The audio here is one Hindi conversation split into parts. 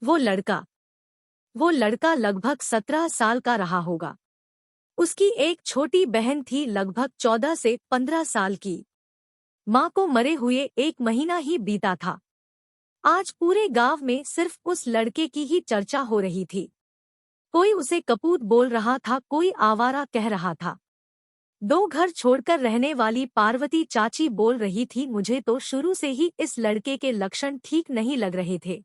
वो लड़का वो लड़का लगभग 17 साल का रहा होगा। उसकी एक छोटी बहन थी लगभग 14 से 15 साल की। माँ को मरे हुए 1 महीना ही बीता था। आज पूरे गांव में सिर्फ उस लड़के की ही चर्चा हो रही थी। कोई उसे कपूत बोल रहा था, कोई आवारा कह रहा था। 2 घर छोड़कर रहने वाली पार्वती चाची बोल रही थी, मुझे तो शुरू से ही इस लड़के के लक्षण ठीक नहीं लग रहे थे।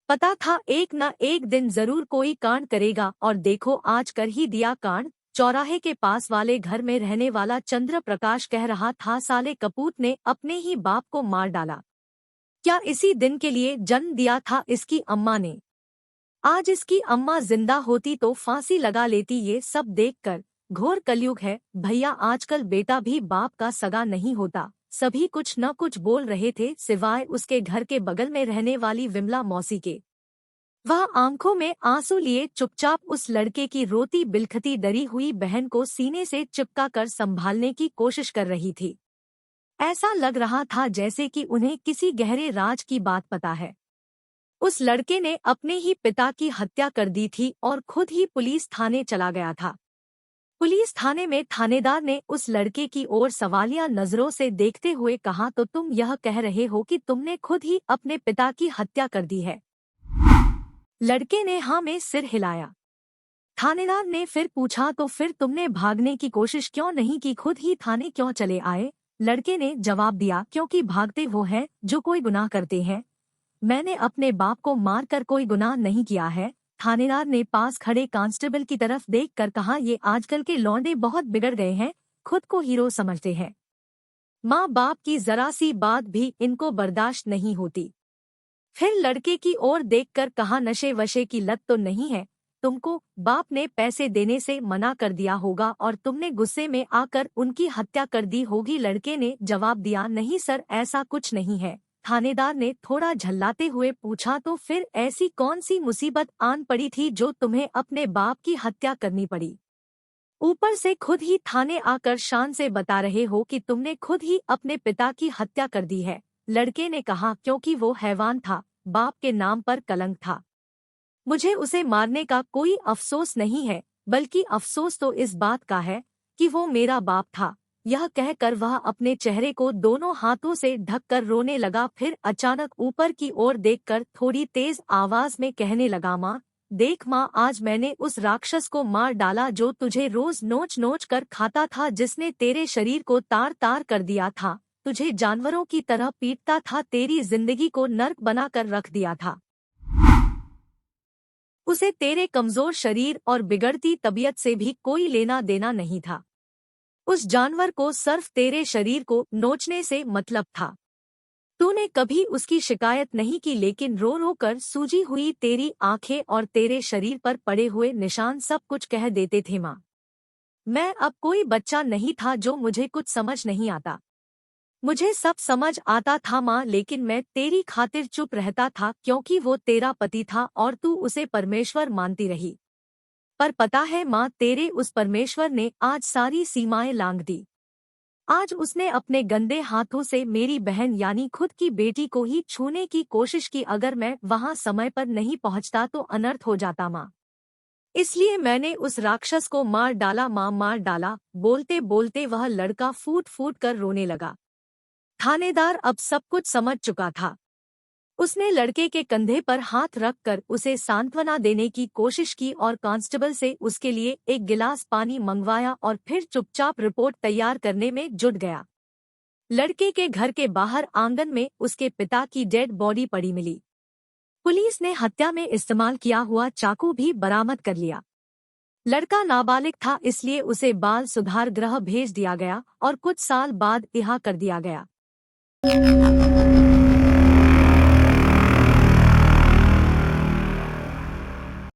पता था एक न एक दिन जरूर कोई कांड करेगा, और देखो आज कर ही दिया कांड। चौराहे के पास वाले घर में रहने वाला चंद्र प्रकाश कह रहा था, साले कपूत ने अपने ही बाप को मार डाला। क्या इसी दिन के लिए जन्म दिया था इसकी अम्मा ने? आज इसकी अम्मा जिंदा होती तो फांसी लगा लेती। ये सब देखकर घोर कलयुग है भैया, आजकल बेटा भी बाप का सगा नहीं होता। सभी कुछ न कुछ बोल रहे थे, सिवाय उसके घर के बगल में रहने वाली विमला मौसी के। वह आंखों में आंसू लिए चुपचाप उस लड़के की रोती बिलखती डरी हुई बहन को सीने से चिपका कर संभालने की कोशिश कर रही थी। ऐसा लग रहा था जैसे कि उन्हें किसी गहरे राज की बात पता है। उस लड़के ने अपने ही पिता की हत्या कर दी थी और खुद ही पुलिस थाने चला गया था। पुलिस थाने में थानेदार ने उस लड़के की ओर सवालिया नजरों से देखते हुए कहा, तो तुम यह कह रहे हो कि तुमने खुद ही अपने पिता की हत्या कर दी है? लड़के ने हाँ में सिर हिलाया। थानेदार ने फिर पूछा, तो फिर तुमने भागने की कोशिश क्यों नहीं की, खुद ही थाने क्यों चले आए? लड़के ने जवाब दिया, क्योंकि भागते वो हैं जो कोई गुनाह करते हैं। मैंने अपने बाप को मारकर कोई गुनाह नहीं किया है। थानेदार ने पास खड़े कांस्टेबल की तरफ देखकर कहा, ये आजकल के लौंडे बहुत बिगड़ गए हैं, खुद को हीरो समझते हैं। माँ बाप की जरा सी बात भी इनको बर्दाश्त नहीं होती। फिर लड़के की ओर देखकर कहा, नशे वशे की लत तो नहीं है तुमको? बाप ने पैसे देने से मना कर दिया होगा और तुमने गुस्से में आकर उनकी हत्या कर दी होगी। लड़के ने जवाब दिया, नहीं सर, ऐसा कुछ नहीं है। थानेदार ने थोड़ा झल्लाते हुए पूछा, तो फिर ऐसी कौन सी मुसीबत आन पड़ी थी जो तुम्हें अपने बाप की हत्या करनी पड़ी? ऊपर से खुद ही थाने आकर शान से बता रहे हो कि तुमने खुद ही अपने पिता की हत्या कर दी है। लड़के ने कहा, क्योंकि वो हैवान था, बाप के नाम पर कलंक था। मुझे उसे मारने का कोई अफसोस नहीं है, बल्कि अफसोस तो इस बात का है कि वो मेरा बाप था। यह कहकर वह अपने चेहरे को दोनों हाथों से ढककर रोने लगा। फिर अचानक ऊपर की ओर देखकर थोड़ी तेज आवाज में कहने लगा, माँ देख माँ, आज मैंने उस राक्षस को मार डाला जो तुझे रोज नोच नोच कर खाता था, जिसने तेरे शरीर को तार तार कर दिया था, तुझे जानवरों की तरह पीटता था, तेरी जिंदगी को नर्क बनाकर रख दिया था। उसे तेरे कमजोर शरीर और बिगड़ती तबीयत से भी कोई लेना देना नहीं था। उस जानवर को सिर्फ तेरे शरीर को नोचने से मतलब था। तूने कभी उसकी शिकायत नहीं की, लेकिन रो रो कर सूजी हुई तेरी आंखें और तेरे शरीर पर पड़े हुए निशान सब कुछ कह देते थे माँ। मैं अब कोई बच्चा नहीं था जो मुझे कुछ समझ नहीं आता। मुझे सब समझ आता था माँ, लेकिन मैं तेरी खातिर चुप रहता था क्योंकि वो तेरा पति था और तू उसे परमेश्वर मानती रही। पर पता है माँ, तेरे उस परमेश्वर ने आज सारी सीमाएं लांघ दी। आज उसने अपने गंदे हाथों से मेरी बहन यानी खुद की बेटी को ही छूने की कोशिश की। अगर मैं वहां समय पर नहीं पहुंचता तो अनर्थ हो जाता माँ। इसलिए मैंने उस राक्षस को मार डाला माँ, मार डाला। बोलते बोलते वह लड़का फूट फूट कर रोने लगा। थानेदार अब सब कुछ समझ चुका था। उसने लड़के के कंधे पर हाथ रखकर उसे सांत्वना देने की कोशिश की और कांस्टेबल से उसके लिए एक गिलास पानी मंगवाया और फिर चुपचाप रिपोर्ट तैयार करने में जुट गया। लड़के के घर के बाहर आंगन में उसके पिता की डेड बॉडी पड़ी मिली। पुलिस ने हत्या में इस्तेमाल किया हुआ चाकू भी बरामद कर लिया। लड़का नाबालिग था, इसलिए उसे बाल सुधार गृह भेज दिया गया और कुछ साल बाद रिहा कर दिया गया।